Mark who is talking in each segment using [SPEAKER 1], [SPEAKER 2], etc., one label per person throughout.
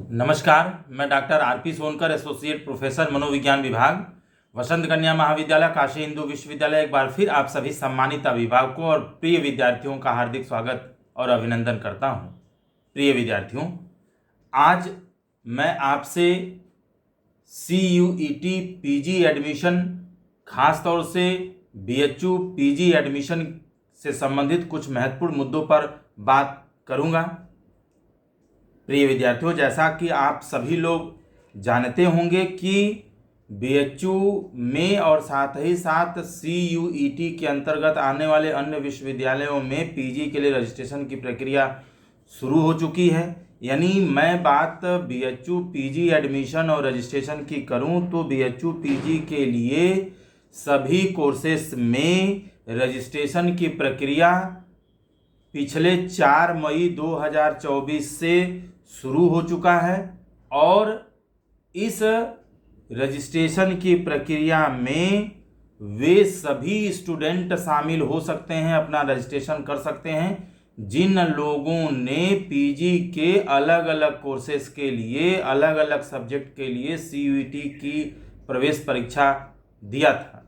[SPEAKER 1] नमस्कार, मैं doctor RP Sonkar, associate professor मनोविज्ञान विभाग, वसंत कन्या महाविद्यालय काशी हिंदू विश्वविद्यालय। एक बार फिर आप सभी सम्मानित अभिभावकों और प्रिय विद्यार्थियों का हार्दिक स्वागत और अभिनंदन करता हूं। प्रिय विद्यार्थियों, आज मैं आपसे CUET PG एडमिशन, खासतौर से BHU PG एडमिशन से संबंधित कुछ महत्वपूर्ण मुद्दों पर बात करूंगा। प्रिय विद्यार्थियों, जैसा कि आप सभी लोग जानते होंगे कि BHU में और साथ ही साथ CUET के अंतर्गत आने वाले अन्य विश्वविद्यालयों में PG के लिए रजिस्ट्रेशन की प्रक्रिया शुरू हो चुकी है। यानी मैं बात BHU PG एडमिशन और रजिस्ट्रेशन की करूं तो BHU PG के लिए सभी कोर्सेस में रजिस्ट्रेशन की प्रक्रिया पिछले 4 मई 2024 से शुरू हो चुका है और इस रजिस्ट्रेशन की प्रक्रिया में वे सभी स्टूडेंट शामिल हो सकते हैं, अपना रजिस्ट्रेशन कर सकते हैं जिन लोगों ने PG के अलग अलग कोर्सेज के लिए, अलग अलग सब्जेक्ट के लिए CUET की प्रवेश परीक्षा दिया था।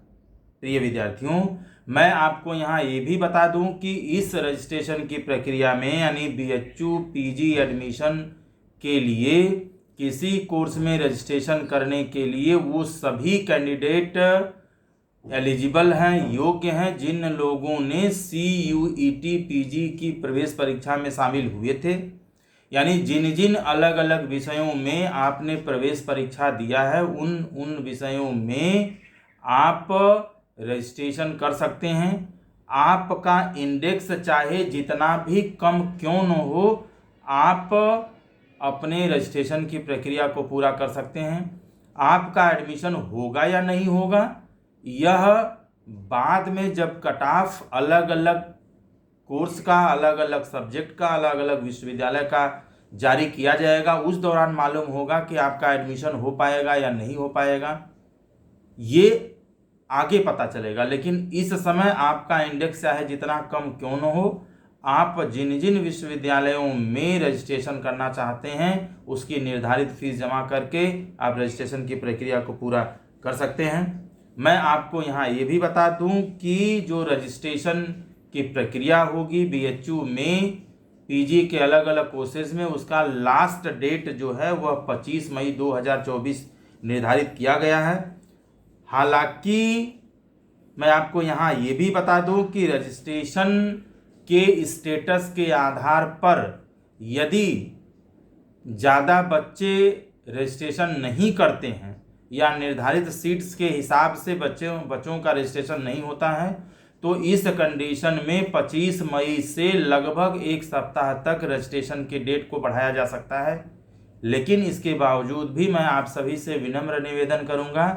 [SPEAKER 1] प्रिय विद्यार्थियों, मैं आपको यहाँ ये भी बता दूं कि इस रजिस्ट्रेशन की प्रक्रिया में यानी BHU PG एडमिशन के लिए किसी कोर्स में रजिस्ट्रेशन करने के लिए वो सभी कैंडिडेट एलिजिबल हैं, योग्य हैं जिन लोगों ने CUET PG की प्रवेश परीक्षा में शामिल हुए थे। यानी जिन जिन अलग अलग विषयों में आपने प्रवेश परीक्षा दिया है उन विषयों में आप रजिस्ट्रेशन कर सकते हैं। आपका इंडेक्स चाहे जितना भी कम क्यों न हो, आप अपने रजिस्ट्रेशन की प्रक्रिया को पूरा कर सकते हैं। आपका एडमिशन होगा या नहीं होगा, यह बाद में जब कट ऑफ अलग अलग कोर्स का, अलग अलग सब्जेक्ट का, अलग अलग विश्वविद्यालय का जारी किया जाएगा, उस दौरान मालूम होगा कि आपका एडमिशन हो पाएगा या नहीं हो पाएगा, ये आगे पता चलेगा। लेकिन इस समय आपका इंडेक्स चाहे जितना कम क्यों न हो, आप जिन जिन विश्वविद्यालयों में रजिस्ट्रेशन करना चाहते हैं उसकी निर्धारित फीस जमा करके आप रजिस्ट्रेशन की प्रक्रिया को पूरा कर सकते हैं। मैं आपको यहाँ ये भी बता दूं कि जो रजिस्ट्रेशन की प्रक्रिया होगी BHU में PG के अलग अलग कोर्सेज में, उसका लास्ट डेट जो है वह 25 मई 2024 निर्धारित किया गया है। हालांकि मैं आपको यहाँ ये भी बता दूं कि रजिस्ट्रेशन के स्टेटस के आधार पर यदि ज़्यादा बच्चे रजिस्ट्रेशन नहीं करते हैं या निर्धारित सीट्स के हिसाब से बच्चों का रजिस्ट्रेशन नहीं होता है, तो इस कंडीशन में 25 मई से लगभग एक सप्ताह तक रजिस्ट्रेशन की डेट को बढ़ाया जा सकता है। लेकिन इसके बावजूद भी मैं आप सभी से विनम्र निवेदन करूंगा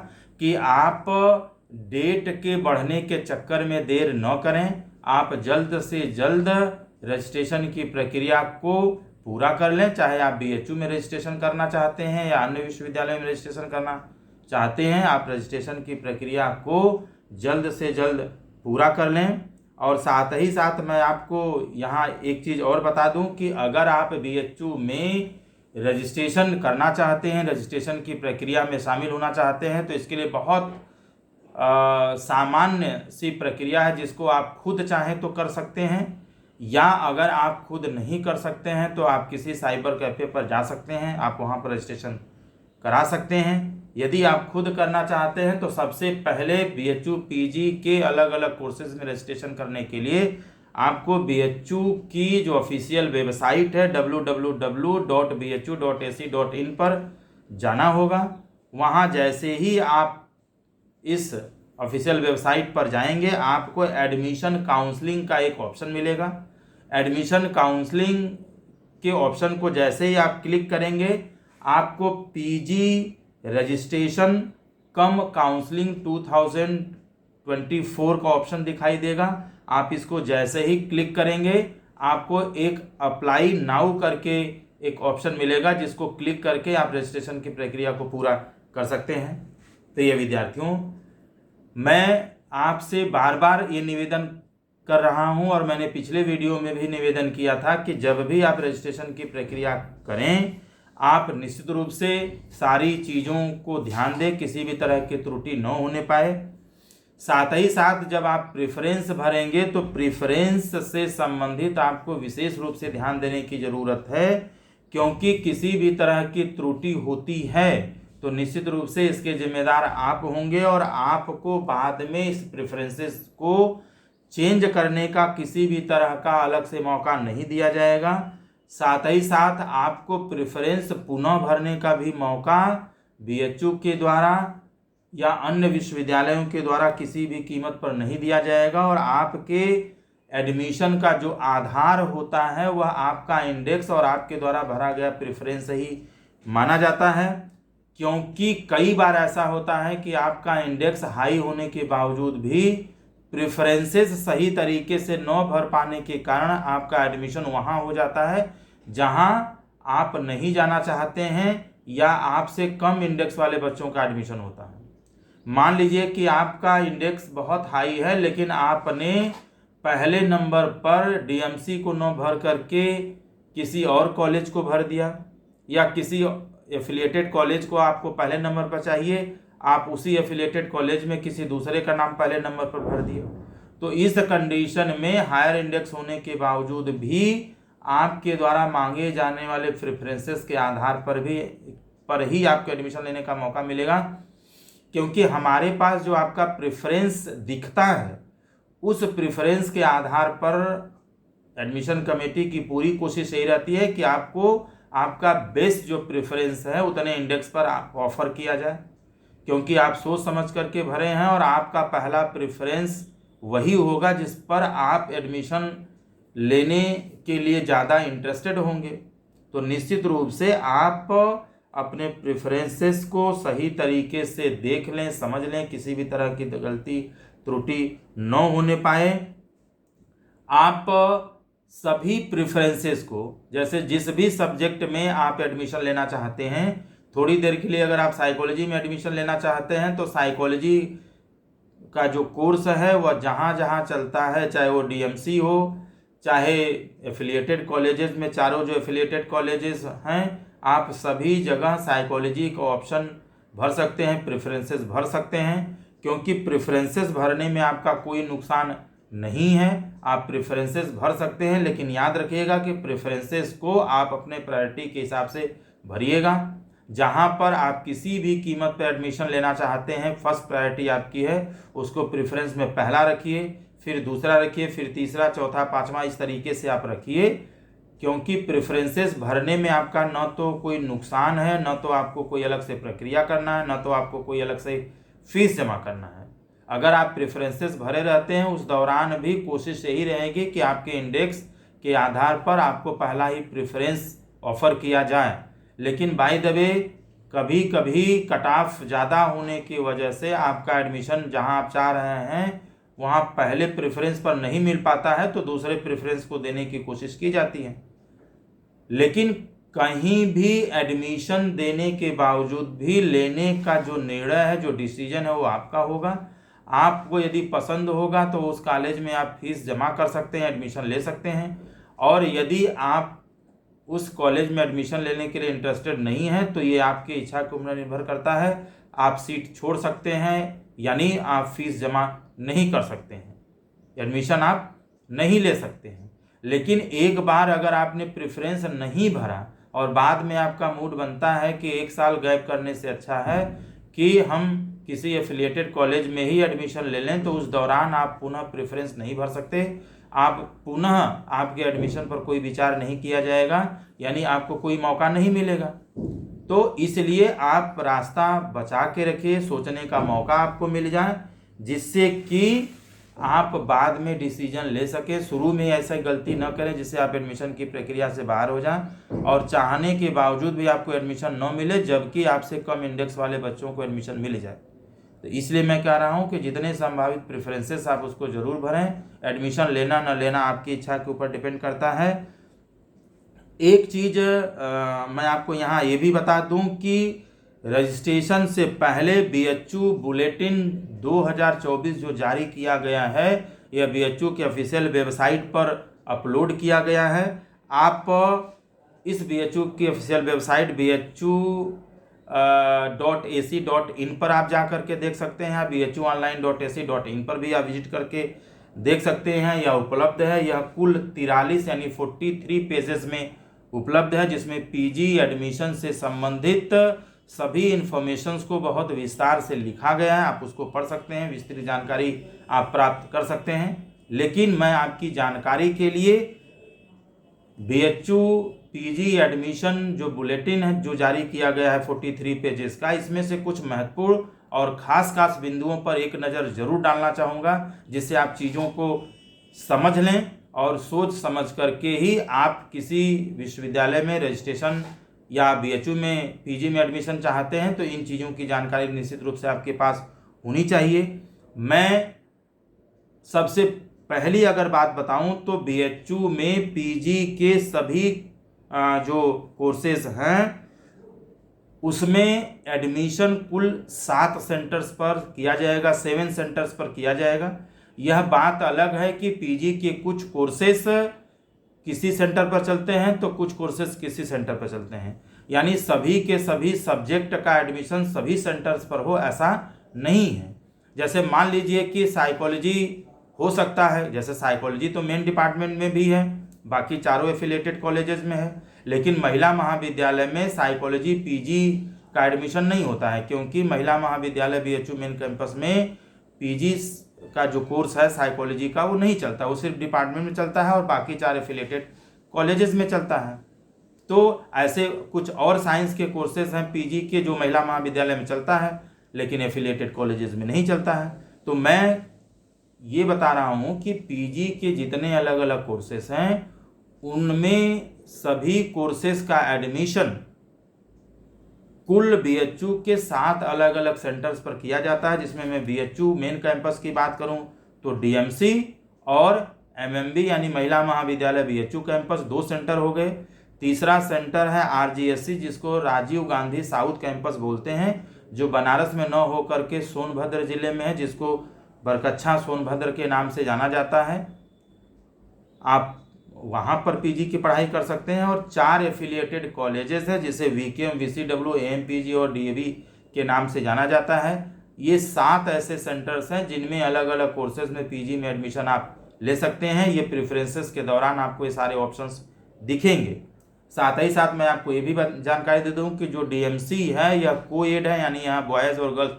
[SPEAKER 1] कि आप डेट के बढ़ने के चक्कर में देर न करें। आप जल्द से जल्द रजिस्ट्रेशन की प्रक्रिया को पूरा कर लें। चाहे आप BHU में रजिस्ट्रेशन करना चाहते हैं या अन्य विश्वविद्यालय में रजिस्ट्रेशन करना चाहते हैं, आप रजिस्ट्रेशन की प्रक्रिया को जल्द से जल्द पूरा कर लें। और साथ ही साथ मैं आपको यहाँ एक चीज़ और बता दूं कि अगर आप BHU में रजिस्ट्रेशन करना चाहते हैं, रजिस्ट्रेशन की प्रक्रिया में शामिल होना चाहते हैं, तो इसके लिए बहुत सामान्य सी प्रक्रिया है जिसको आप खुद चाहें तो कर सकते हैं, या अगर आप खुद नहीं कर सकते हैं तो आप किसी साइबर कैफ़े पर जा सकते हैं, आप वहां पर रजिस्ट्रेशन करा सकते हैं। यदि आप खुद करना चाहते हैं तो सबसे पहले BHU PG के अलग अलग कोर्सेज में रजिस्ट्रेशन करने के लिए आपको BHU की जो ऑफिशियल वेबसाइट है www.bhu.ac.in पर जाना होगा। वहाँ जैसे ही आप इस ऑफिशियल वेबसाइट पर जाएंगे, आपको एडमिशन काउंसलिंग का एक ऑप्शन मिलेगा। एडमिशन काउंसलिंग के ऑप्शन को जैसे ही आप क्लिक करेंगे, आपको PG रजिस्ट्रेशन कम काउंसलिंग 2024 का ऑप्शन दिखाई देगा। आप इसको जैसे ही क्लिक करेंगे, आपको एक अप्लाई नाउ करके एक ऑप्शन मिलेगा, जिसको क्लिक करके आप रजिस्ट्रेशन की प्रक्रिया को पूरा कर सकते हैं। प्रिय विद्यार्थियों, मैं आपसे बार बार ये निवेदन कर रहा हूं और मैंने पिछले वीडियो में भी निवेदन किया था कि जब भी आप रजिस्ट्रेशन की प्रक्रिया करें, आप निश्चित रूप से सारी चीज़ों को ध्यान दें, किसी भी तरह की त्रुटि न होने पाए। साथ ही साथ जब आप प्रेफरेंस भरेंगे तो प्रेफरेंस से संबंधित आपको विशेष रूप से ध्यान देने की ज़रूरत है, क्योंकि किसी भी तरह की त्रुटि होती है तो निश्चित रूप से इसके जिम्मेदार आप होंगे और आपको बाद में इस प्रेफरेंसेस को चेंज करने का किसी भी तरह का अलग से मौका नहीं दिया जाएगा। साथ ही साथ आपको प्रेफरेंस पुनः भरने का भी मौका बीएचयू के द्वारा या अन्य विश्वविद्यालयों के द्वारा किसी भी कीमत पर नहीं दिया जाएगा। और आपके एडमिशन का जो आधार होता है वह आपका इंडेक्स और आपके द्वारा भरा गया प्रेफरेंस ही माना जाता है, क्योंकि कई बार ऐसा होता है कि आपका इंडेक्स हाई होने के बावजूद भी प्रेफरेंसेस सही तरीके से न भर पाने के कारण आपका एडमिशन वहाँ हो जाता है जहाँ आप नहीं जाना चाहते हैं या आपसे कम इंडेक्स वाले बच्चों का एडमिशन होता है। मान लीजिए कि आपका इंडेक्स बहुत हाई है लेकिन आपने पहले नंबर पर डीएमसी को न भर करके किसी और कॉलेज को भर दिया, या किसी एफिलिएटेड कॉलेज को आपको पहले नंबर पर चाहिए, आप उसी एफिलिएटेड कॉलेज में किसी दूसरे का नाम पहले नंबर पर भर दिए। तो इस कंडीशन में हायर इंडेक्स होने के बावजूद भी आपके द्वारा मांगे जाने वाले प्रेफरेंसेस के आधार पर ही आपको एडमिशन लेने का मौका मिलेगा, क्योंकि हमारे पास जो आपका प्रेफरेंस दिखता है उस प्रेफरेंस के आधार पर एडमिशन कमेटी की पूरी कोशिश यही रहती है कि आपको आपका बेस्ट जो प्रेफरेंस है उतने इंडेक्स पर ऑफर किया जाए, क्योंकि आप सोच समझ करके भरे हैं और आपका पहला प्रेफरेंस वही होगा जिस पर आप एडमिशन लेने के लिए ज़्यादा इंटरेस्टेड होंगे। तो निश्चित रूप से आप अपने प्रेफरेंसेस को सही तरीके से देख लें, समझ लें, किसी भी तरह की गलती त्रुटि न होने पाए। आप सभी प्रेफरेंसेस को, जैसे जिस भी सब्जेक्ट में आप एडमिशन लेना चाहते हैं, थोड़ी देर के लिए अगर आप साइकोलॉजी में एडमिशन लेना चाहते हैं तो साइकोलॉजी का जो कोर्स है वह जहाँ जहाँ चलता है, चाहे वो डीएमसी हो, चाहे एफिलिएटेड कॉलेजेस में, चारों जो एफिलिएटेड कॉलेजेस हैं, आप सभी जगह साइकोलॉजी का ऑप्शन भर सकते हैं, प्रेफरेंसेस भर सकते हैं, क्योंकि प्रेफरेंसेस भरने में आपका कोई नुकसान नहीं है। आप प्रेफरेंसेस भर सकते हैं, लेकिन याद रखिएगा कि प्रेफरेंसेस को आप अपने प्रायोरिटी के हिसाब से भरिएगा। जहां पर आप किसी भी कीमत पर एडमिशन लेना चाहते हैं, फर्स्ट प्रायोरिटी आपकी है, उसको प्रेफरेंस में पहला रखिए, फिर दूसरा रखिए, फिर तीसरा, चौथा, पांचवा, इस तरीके से आप रखिए, क्योंकि प्रेफरेंसेस भरने में आपका न तो कोई नुकसान है, न तो आपको कोई अलग से प्रक्रिया करना है, न तो आपको कोई अलग से फीस जमा करना है। अगर आप प्रेफरेंसेस भरे रहते हैं उस दौरान भी कोशिश यही रहेगी कि आपके इंडेक्स के आधार पर आपको पहला ही प्रेफरेंस ऑफर किया जाए। लेकिन बाय द वे कभी कभी कट ऑफ ज़्यादा होने की वजह से आपका एडमिशन जहां आप चाह रहे हैं वहां पहले प्रेफरेंस पर नहीं मिल पाता है, तो दूसरे प्रेफरेंस को देने की कोशिश की जाती है। लेकिन कहीं भी एडमिशन देने के बावजूद भी लेने का जो निर्णय है, जो डिसीजन है, वो आपका होगा। आपको यदि पसंद होगा तो उस कॉलेज में आप फीस जमा कर सकते हैं, एडमिशन ले सकते हैं, और यदि आप उस कॉलेज में एडमिशन लेने के लिए इंटरेस्टेड नहीं है तो ये आपकी इच्छा के ऊपर निर्भर करता है। आप सीट छोड़ सकते हैं, यानी आप फीस जमा नहीं कर सकते हैं, एडमिशन आप नहीं ले सकते हैं। लेकिन एक बार अगर आपने प्रेफरेंस नहीं भरा और बाद में आपका मूड बनता है कि एक साल गैप करने से अच्छा है कि हम किसी एफिलिएटेड कॉलेज में ही एडमिशन ले लें, तो उस दौरान आप पुनः प्रेफरेंस नहीं भर सकते, आप पुनः आपके एडमिशन पर कोई विचार नहीं किया जाएगा, यानी आपको कोई मौका नहीं मिलेगा। तो इसलिए आप रास्ता बचा के रखिए, सोचने का मौका आपको मिल जाए, जिससे कि आप बाद में डिसीजन ले सके। शुरू में ऐसा गलती न करें जिससे आप एडमिशन की प्रक्रिया से बाहर हो जाएं और चाहने के बावजूद भी आपको एडमिशन न मिले, जबकि आपसे कम इंडेक्स वाले बच्चों को एडमिशन मिल जाए। तो इसलिए मैं कह रहा हूं कि जितने संभावित प्रेफरेंसेस आप उसको ज़रूर भरें। एडमिशन लेना न लेना आपकी इच्छा के ऊपर डिपेंड करता है। एक चीज़ मैं आपको यहाँ ये भी बता दूं कि रजिस्ट्रेशन से पहले बीएचयू बुलेटिन 2024 जो जारी किया गया है, यह बीएचयू के ऑफिशियल वेबसाइट पर अपलोड किया गया है। आप इस BHU की ऑफिशियल वेबसाइट bhu.ac.in पर आप जा करके देख सकते हैं। bhuonline.ac.in पर भी आप विजिट करके देख सकते हैं। यह उपलब्ध है। यह कुल 43 यानी 43 पेजेस में उपलब्ध है, जिसमें PG एडमिशन से संबंधित सभी इंफॉर्मेशंस को बहुत विस्तार से लिखा गया है। आप उसको पढ़ सकते हैं, विस्तृत जानकारी आप प्राप्त कर सकते हैं। लेकिन मैं आपकी जानकारी के लिए BHU PG एडमिशन जो बुलेटिन है जो जारी किया गया है 43 पेजेस का, इसमें से कुछ महत्वपूर्ण और खास बिंदुओं पर एक नज़र जरूर डालना चाहूँगा, जिससे आप चीज़ों को समझ लें और सोच समझ करके ही आप किसी विश्वविद्यालय में रजिस्ट्रेशन या BHU में PG में एडमिशन चाहते हैं तो इन चीज़ों की जानकारी निश्चित रूप से आपके पास होनी चाहिए। मैं सबसे पहली अगर बात बताऊं तो BHU में PG के सभी जो कोर्सेज हैं उसमें एडमिशन कुल 7 सेंटर्स पर किया जाएगा, 7 सेंटर्स पर किया जाएगा। यह बात अलग है कि PG के कुछ कोर्सेस किसी सेंटर पर चलते हैं तो कुछ कोर्सेस किसी सेंटर पर चलते हैं, यानी सभी के सभी सब्जेक्ट का एडमिशन सभी सेंटर्स पर हो ऐसा नहीं है। जैसे मान लीजिए कि साइकोलॉजी हो सकता है, जैसे साइकोलॉजी तो मेन डिपार्टमेंट में भी है, बाकी चारों एफिलिएटेड कॉलेजेस में है, लेकिन महिला महाविद्यालय में साइकोलॉजी PG का एडमिशन नहीं होता है, क्योंकि महिला महाविद्यालय BHU मेन कैंपस में PG का जो कोर्स है साइकोलॉजी का वो नहीं चलता, वो सिर्फ डिपार्टमेंट में चलता है और बाकी 4 एफिलिएटेड कॉलेजेस में चलता है। तो ऐसे कुछ और साइंस के कोर्सेज हैं PG के जो महिला महाविद्यालय में चलता है लेकिन एफिलिएटेड कॉलेजेस में नहीं चलता है। तो मैं ये बता रहा हूँ कि PG के जितने अलग अलग कोर्सेस हैं उनमें सभी कोर्सेस का एडमिशन कुल BHU के 7 अलग अलग सेंटर्स पर किया जाता है, जिसमें मैं BHU मेन कैंपस की बात करूं तो DMC और MMB यानी महिला महाविद्यालय BHU कैंपस 2 सेंटर हो गए। तीसरा सेंटर है RGSC जिसको राजीव गांधी साउथ कैंपस बोलते हैं, जो बनारस में न होकर के सोनभद्र जिले में है, जिसको बरकच्छा सोनभद्र के नाम से जाना जाता है। आप वहाँ पर PG की पढ़ाई कर सकते हैं। और 4 एफिलिएटेड कॉलेजेस है जिसे VKM, VCW, AMPG और DAV के नाम से जाना जाता है। ये 7 ऐसे सेंटर्स हैं जिनमें अलग अलग कोर्सेज में PG में एडमिशन आप ले सकते हैं। ये प्रेफरेंसेस के दौरान आपको ये सारे ऑप्शंस दिखेंगे। साथ ही साथ मैं आपको ये भी जानकारी दे दूं कि जो DMC है यह कोएड है, यानी यहाँ बॉयज़ और गर्ल्स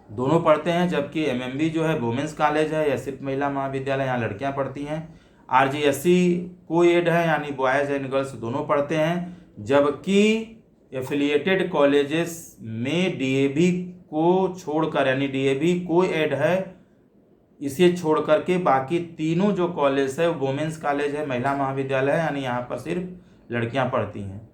[SPEAKER 1] दोनों पढ़ते हैं, जबकि MMB जो है वुमेंस कॉलेज है, यह सिर्फ महिला महाविद्यालय, यहाँ लड़कियाँ पढ़ती हैं। RGSC कोएड है, यानी बॉयज़ एंड गर्ल्स दोनों पढ़ते हैं, जबकि एफिलिएटेड कॉलेजेस में DAV को छोड़कर, यानी DAV कोएड है, इसे छोड़ करके बाकी तीनों जो कॉलेज है वो वुमेंस कॉलेज है, महिला महाविद्यालय है, यानी यहाँ पर सिर्फ लड़कियाँ पढ़ती हैं।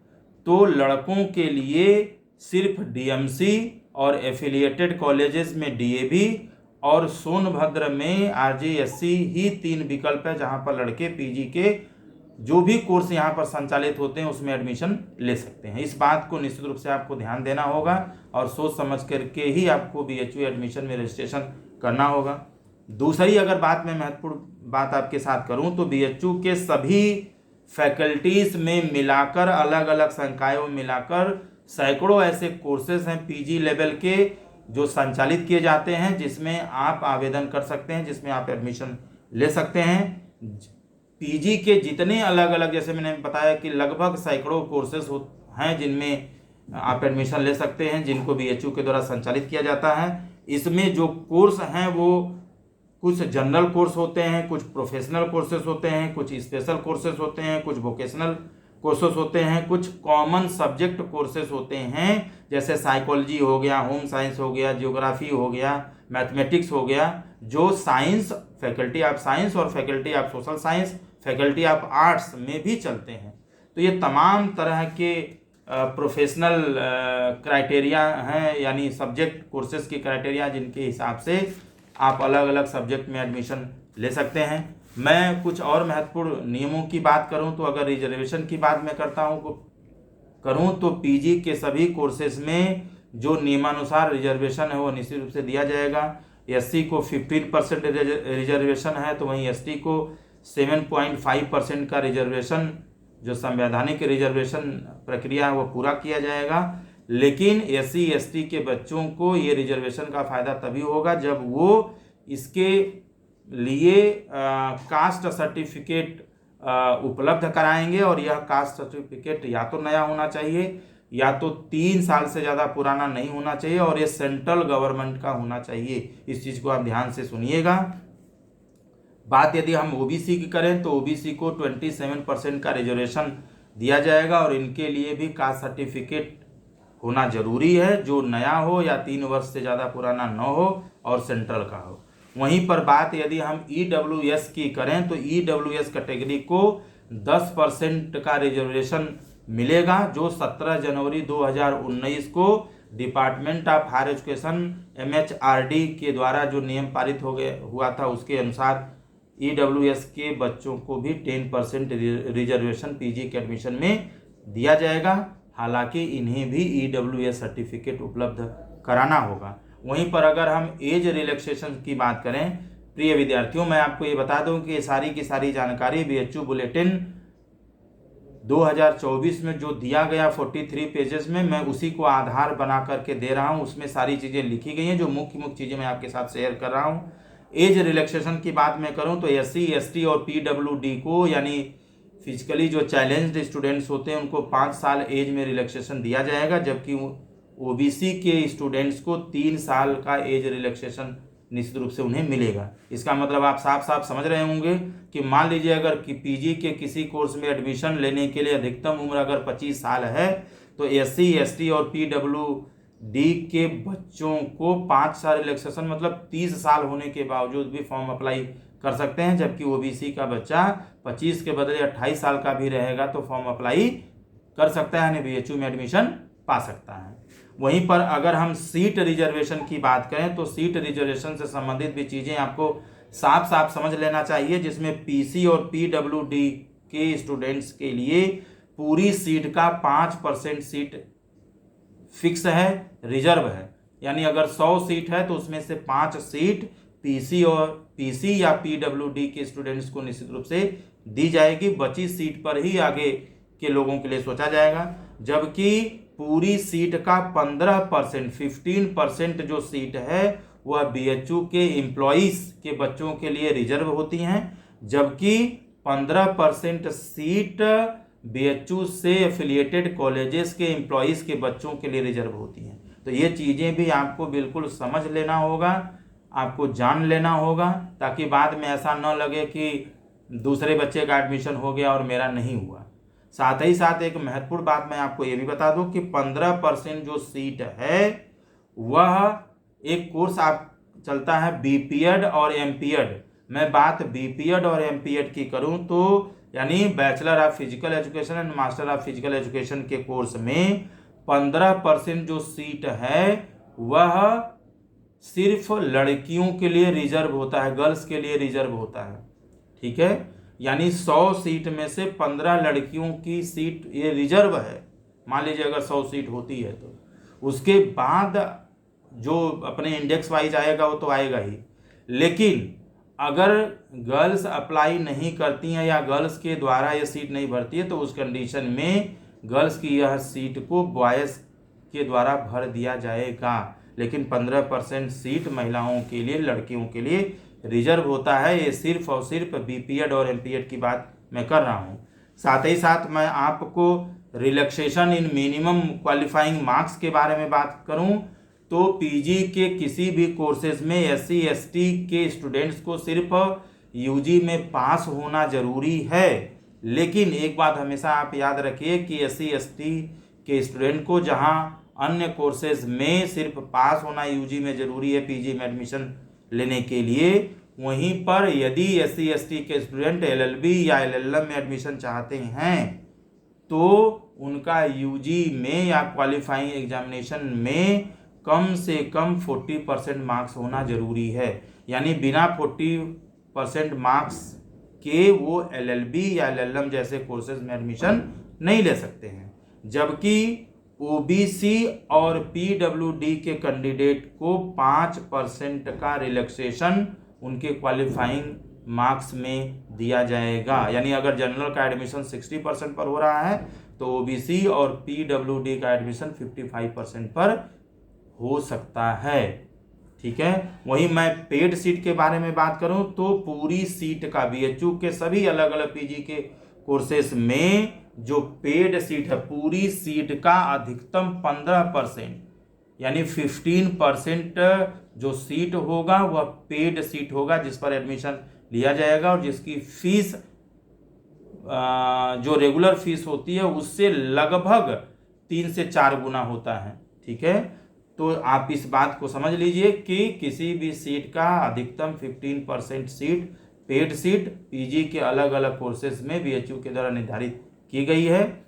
[SPEAKER 1] तो लड़कों के लिए सिर्फ DMC और एफिलिएटेड कॉलेजेस में DAV और सोनभद्र में RGSC ही 3 विकल्प है जहां पर लड़के PG के जो भी कोर्स यहां पर संचालित होते हैं उसमें एडमिशन ले सकते हैं। इस बात को निश्चित रूप से आपको ध्यान देना होगा और सोच समझ करके ही आपको BHU एडमिशन में रजिस्ट्रेशन करना होगा। दूसरी अगर बात मैं महत्वपूर्ण बात आपके साथ करूं तो BHU के सभी फैकल्टीज में मिलाकर, अलग अलग संकायों में मिलाकर सैकड़ों ऐसे कोर्सेज हैं PG लेवल के जो संचालित किए जाते हैं, जिसमें आप आवेदन कर सकते हैं, जिसमें आप एडमिशन ले सकते हैं। PG के जितने अलग अलग, जैसे मैंने बताया कि लगभग सैकड़ों कोर्सेज हैं जिनमें आप एडमिशन ले सकते हैं, जिनको BHU के द्वारा संचालित किया जाता है। इसमें जो कोर्स हैं वो कुछ जनरल कोर्स होते हैं, कुछ प्रोफेशनल कोर्सेज होते हैं, कुछ स्पेशल कोर्सेज होते हैं, कुछ वोकेशनल कोर्सेज होते हैं, कुछ कॉमन सब्जेक्ट कोर्सेज होते हैं, जैसे साइकोलॉजी हो गया, होम साइंस हो गया, जियोग्राफी हो गया, मैथमेटिक्स हो गया, जो साइंस फैकल्टी ऑफ साइंस और faculty of social science, faculty of arts में भी चलते हैं। तो ये तमाम तरह के प्रोफेशनल क्राइटेरिया हैं, यानी सब्जेक्ट कोर्सेज की क्राइटेरिया जिनके हिसाब से आप अलग अलग सब्जेक्ट में एडमिशन ले सकते हैं। मैं कुछ और महत्वपूर्ण नियमों की बात करूं तो अगर रिजर्वेशन की बात मैं करूं तो PG के सभी कोर्सेज में जो नियमानुसार रिजर्वेशन है वो निश्चित रूप से दिया जाएगा। SC को 15% रिजर्वेशन है, तो वहीं ST को 7.5% का रिजर्वेशन जो संवैधानिक रिजर्वेशन प्रक्रिया है वो पूरा किया जाएगा। लेकिन SC ST के बच्चों को ये रिजर्वेशन का फ़ायदा तभी होगा जब वो इसके लिए कास्ट सर्टिफिकेट उपलब्ध कराएंगे, और यह कास्ट सर्टिफिकेट या तो नया होना चाहिए या तो 3 साल से ज़्यादा पुराना नहीं होना चाहिए, और ये सेंट्रल गवर्नमेंट का होना चाहिए। इस चीज़ को आप ध्यान से सुनिएगा। बात यदि हम OBC की करें तो OBC को 27% का रिजर्वेशन दिया जाएगा, और इनके लिए भी कास्ट सर्टिफिकेट होना जरूरी है, जो नया हो या 3 वर्ष से ज़्यादा पुराना न हो और सेंट्रल का हो। वहीं पर बात यदि हम EWS की करें तो EWS कैटेगरी को 10% का रिजर्वेशन मिलेगा, जो 17 जनवरी 2019 को department of higher education MHRD के द्वारा जो नियम पारित हुआ था, उसके अनुसार EWS के बच्चों को भी 10% रिजर्वेशन PG के एडमिशन में दिया जाएगा। हालांकि इन्हें भी EWS सर्टिफिकेट उपलब्ध कराना होगा। वहीं पर अगर हम एज रिलैक्सेशन की बात करें, प्रिय विद्यार्थियों, मैं आपको ये बता दूं कि सारी की सारी जानकारी BHU बुलेटिन 2024 में जो दिया गया 43 पेजेस में, मैं उसी को आधार बना करके दे रहा हूं। उसमें सारी चीज़ें लिखी गई हैं, जो मुख्य चीज़ें मैं आपके साथ शेयर कर रहा हूं। एज रिलैक्सेशन की बात मैं करूं तो SC ST और PWD को, यानी फिजिकली जो चैलेंज्ड स्टूडेंट्स होते हैं, उनको 5 साल एज में रिलैक्सेशन दिया जाएगा, जबकि OBC के स्टूडेंट्स को 3 साल का एज रिलैक्सेशन निश्चित रूप से उन्हें मिलेगा। इसका मतलब आप साफ साफ समझ रहे होंगे कि मान लीजिए अगर कि PG के किसी कोर्स में एडमिशन लेने के लिए अधिकतम उम्र अगर 25 साल है, तो SC ST और PWD के बच्चों को 5 साल रिलैक्सेशन मतलब 30 साल होने के बावजूद भी फॉर्म अप्लाई कर सकते हैं, जबकि OBC का बच्चा 25 के बदले 28 साल का भी रहेगा तो फॉर्म अप्लाई कर सकता है, यानी BHU में एडमिशन पा सकता है। वहीं पर अगर हम सीट रिजर्वेशन की बात करें तो सीट रिजर्वेशन से संबंधित भी चीज़ें आपको साफ साफ समझ लेना चाहिए, जिसमें PC और PWD के स्टूडेंट्स के लिए पूरी सीट का 5% सीट फिक्स है, रिजर्व है। यानी अगर 100 सीट है तो उसमें से 5 सीट PC या PWD के स्टूडेंट्स को निश्चित रूप से दी जाएगी। बची सीट पर ही आगे के लोगों के लिए सोचा जाएगा, जबकि पूरी सीट का 15% जो सीट है वह BHU के एम्प्लॉइज के बच्चों के लिए रिजर्व होती हैं, जबकि 15% सीट BHU से एफिलिएटेड कॉलेजेस के एम्प्लॉइज के बच्चों के लिए रिजर्व होती हैं। तो ये चीज़ें भी आपको बिल्कुल समझ लेना होगा, आपको जान लेना होगा, ताकि बाद में ऐसा न लगे कि दूसरे बच्चे का एडमिशन हो गया और मेरा नहीं हुआ। साथ ही साथ एक महत्वपूर्ण बात मैं आपको ये भी बता दूं कि 15% जो सीट है वह एक कोर्स आप चलता है BPED और MPED। मैं बात BPED और MPED की करूं तो यानी bachelor of physical education and master of physical education के कोर्स में 15% जो सीट है वह सिर्फ लड़कियों के लिए रिजर्व होता है, गर्ल्स के लिए रिजर्व होता है। ठीक है, यानी 100 सीट में से 15 लड़कियों की सीट ये रिजर्व है। मान लीजिए अगर 100 सीट होती है तो उसके बाद जो अपने इंडेक्स वाइज आएगा वो तो आएगा ही, लेकिन अगर गर्ल्स अप्लाई नहीं करती हैं या गर्ल्स के द्वारा ये सीट नहीं भरती है तो उस कंडीशन में गर्ल्स की यह सीट को बॉयज़ के द्वारा भर दिया जाएगा। लेकिन 15% सीट महिलाओं के लिए, लड़कियों के लिए रिजर्व होता है। ये सिर्फ और सिर्फ BPED और MPED की बात मैं कर रहा हूँ। साथ ही साथ मैं आपको रिलैक्सेशन इन मिनिमम क्वालिफाइंग मार्क्स के बारे में बात करूँ तो PG के किसी भी कोर्सेज में SC ST के स्टूडेंट्स को सिर्फ UG में पास होना जरूरी है। लेकिन एक बात हमेशा आप याद रखिए कि SC ST के स्टूडेंट को जहां अन्य कोर्सेज में सिर्फ पास होना UG में जरूरी है PG में एडमिशन लेने के लिए, वहीं पर यदि SC ST के स्टूडेंट LLB या LLM में एडमिशन चाहते हैं तो उनका UG में या क्वालिफाइंग एग्जामिनेशन में कम से कम 40% मार्क्स होना जरूरी है। यानी बिना 40% मार्क्स के वो LLB या LLM जैसे कोर्सेज में एडमिशन नहीं ले सकते हैं, जबकि OBC और PWD के कैंडिडेट को 5% का रिलैक्सेशन उनके क्वालिफाइंग मार्क्स में दिया जाएगा। यानी अगर जनरल का एडमिशन 60% पर हो रहा है तो ओबीसी और पीडब्ल्यूडी का एडमिशन 55% पर हो सकता है। ठीक है। वहीं मैं पेड सीट के बारे में बात करूं तो पूरी सीट का बीएचयू के सभी अलग अलग पीजी के कोर्सेस में जो पेड सीट है, पूरी सीट का अधिकतम 15% यानी 15% जो सीट होगा वह पेड सीट होगा, जिस पर एडमिशन लिया जाएगा और जिसकी फीस जो रेगुलर फीस होती है उससे लगभग 3 से 4 गुना होता है। ठीक है। तो आप इस बात को समझ लीजिए कि किसी भी सीट का अधिकतम 15% सीट पेड सीट पीजी के अलग अलग कोर्सेज में बीएचयू के द्वारा निर्धारित की गई है।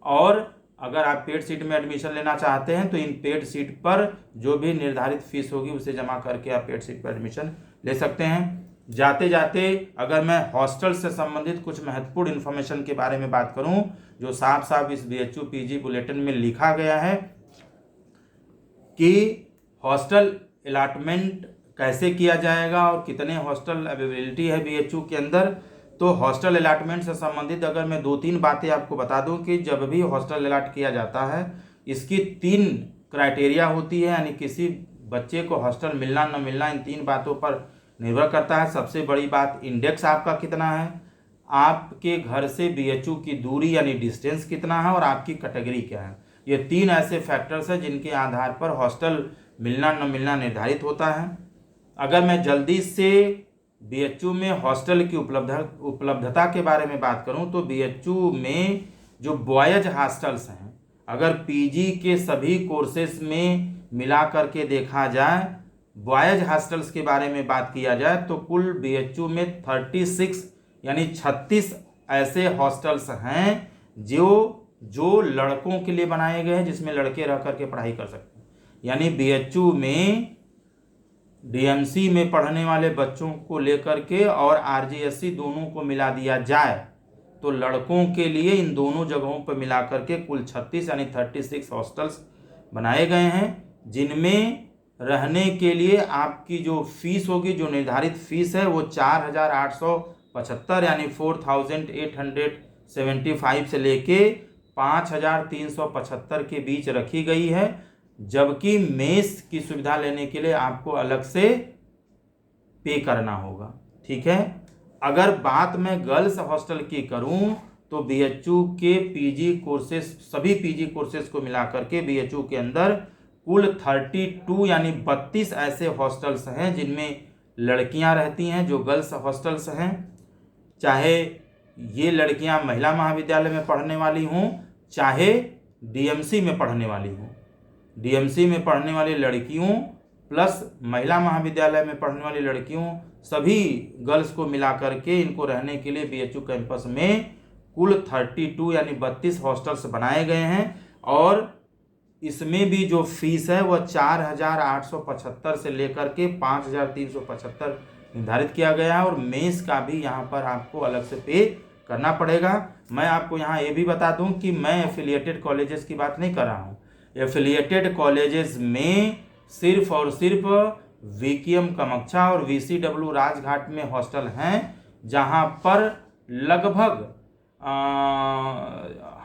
[SPEAKER 1] और अगर आप पेड सीट में एडमिशन लेना चाहते हैं तो इन पेड सीट पर जो भी निर्धारित फीस होगी उसे जमा करके आप पेड सीट पर एडमिशन ले सकते हैं। जाते जाते अगर मैं हॉस्टल से संबंधित कुछ महत्वपूर्ण इन्फॉर्मेशन के बारे में बात करूं जो साफ साफ इस बीएचयू पीजी बुलेटिन में लिखा गया है कि हॉस्टल अलॉटमेंट कैसे किया जाएगा और कितने हॉस्टल अवेलेबिलिटी है बीएचयू के अंदर। तो हॉस्टल अलॉटमेंट से संबंधित अगर मैं 2-3 बातें आपको बता दूं कि जब भी हॉस्टल अलॉट किया जाता है इसकी 3 क्राइटेरिया होती है, यानी किसी बच्चे को हॉस्टल मिलना न मिलना इन 3 बातों पर निर्भर करता है। सबसे बड़ी बात इंडेक्स आपका कितना है, आपके घर से बीएचयू की दूरी यानी डिस्टेंस कितना है और आपकी कैटेगरी क्या है। ये 3 ऐसे फैक्टर्स हैं जिनके आधार पर हॉस्टल मिलना न मिलना निर्धारित होता है। अगर मैं जल्दी से बीएचयू में हॉस्टल की उपलब्धता के बारे में बात करूं तो बीएचयू में जो बॉयज हॉस्टल्स हैं, अगर पीजी के सभी कोर्सेस में मिला करके देखा जाए, बॉयज हॉस्टल्स के बारे में बात किया जाए तो कुल बीएचयू में 36 यानी 36 ऐसे हॉस्टल्स हैं जो लड़कों के लिए बनाए गए हैं, जिसमें लड़के रह करके पढ़ाई कर सकते हैं। यानी बीएचयू में डीएमसी में पढ़ने वाले बच्चों को लेकर के और आरजीएससी दोनों को मिला दिया जाए तो लड़कों के लिए इन दोनों जगहों पर मिला करके कुल 36 यानी 36 हॉस्टल्स बनाए गए हैं, जिनमें रहने के लिए आपकी जो फीस होगी, जो निर्धारित फीस है वो 4,875 यानी 4,875 से लेके 5,375 के बीच रखी गई है। जबकि मेस की सुविधा लेने के लिए आपको अलग से पे करना होगा। ठीक है। अगर बात मैं गर्ल्स हॉस्टल की करूं तो बीएचयू के पीजी कोर्सेस, सभी पीजी कोर्सेस को मिलाकर के बीएचयू के अंदर कुल 32 यानी 32 ऐसे हॉस्टल्स हैं जिनमें लड़कियां रहती हैं, जो गर्ल्स हॉस्टल्स हैं। चाहे ये लड़कियां महिला महाविद्यालय में पढ़ने वाली हों, चाहे डीएमसी में पढ़ने वाली हों। डीएमसी में पढ़ने वाली लड़कियों प्लस महिला महाविद्यालय में पढ़ने वाली लड़कियों, सभी गर्ल्स को मिला करके इनको रहने के लिए बीएचयू कैंपस में कुल 32 यानी 32 हॉस्टल्स बनाए गए हैं। और इसमें भी जो फीस है वह 4,875 से लेकर के 5,375 निर्धारित किया गया है और मेस का भी यहाँ पर आपको अलग से पे करना पड़ेगा। मैं आपको यहाँ ये भी बता दूँ कि मैं एफिलिएटेड कॉलेजेस की बात नहीं कर रहा हूँ। एफिलिएटेड कॉलेजेस में सिर्फ और सिर्फ वीकेएम कामाख्या और वीसीडब्ल्यू राजघाट में हॉस्टल हैं, जहां पर लगभग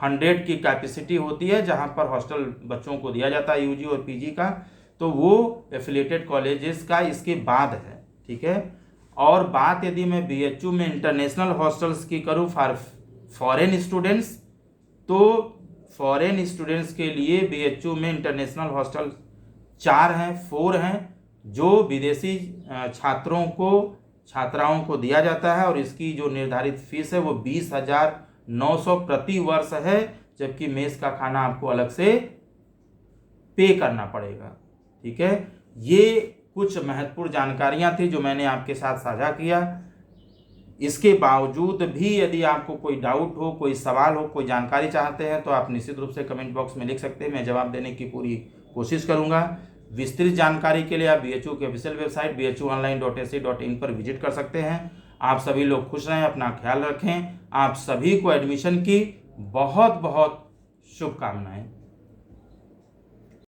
[SPEAKER 1] 100 की कैपेसिटी होती है, जहां पर हॉस्टल बच्चों को दिया जाता है यूजी और पीजी का। तो वो एफिलिएटेड कॉलेजेस का इसके बाद है। ठीक है। और बात यदि मैं बीएचयू में इंटरनेशनल हॉस्टल्स की करूँ फॉरेन स्टूडेंट्स, तो फॉरेन स्टूडेंट्स के लिए बीएचयू में इंटरनेशनल हॉस्टल 4 हैं, जो विदेशी छात्राओं को दिया जाता है और इसकी जो निर्धारित फीस है वो 20,900 प्रति वर्ष है, जबकि मेस का खाना आपको अलग से पे करना पड़ेगा। ठीक है। ये कुछ महत्वपूर्ण जानकारियां थी जो मैंने आपके साथ साझा किया। इसके बावजूद भी यदि आपको कोई डाउट हो, कोई सवाल हो, कोई जानकारी चाहते हैं तो आप निश्चित रूप से कमेंट बॉक्स में लिख सकते हैं। मैं जवाब देने की पूरी कोशिश करूंगा। विस्तृत जानकारी के लिए आप बीएचयू की ऑफिशियल वेबसाइट bhuonline.ac.in पर विजिट कर सकते हैं। आप सभी लोग खुश रहें, अपना ख्याल रखें। आप सभी को एडमिशन की बहुत बहुत शुभकामनाएं।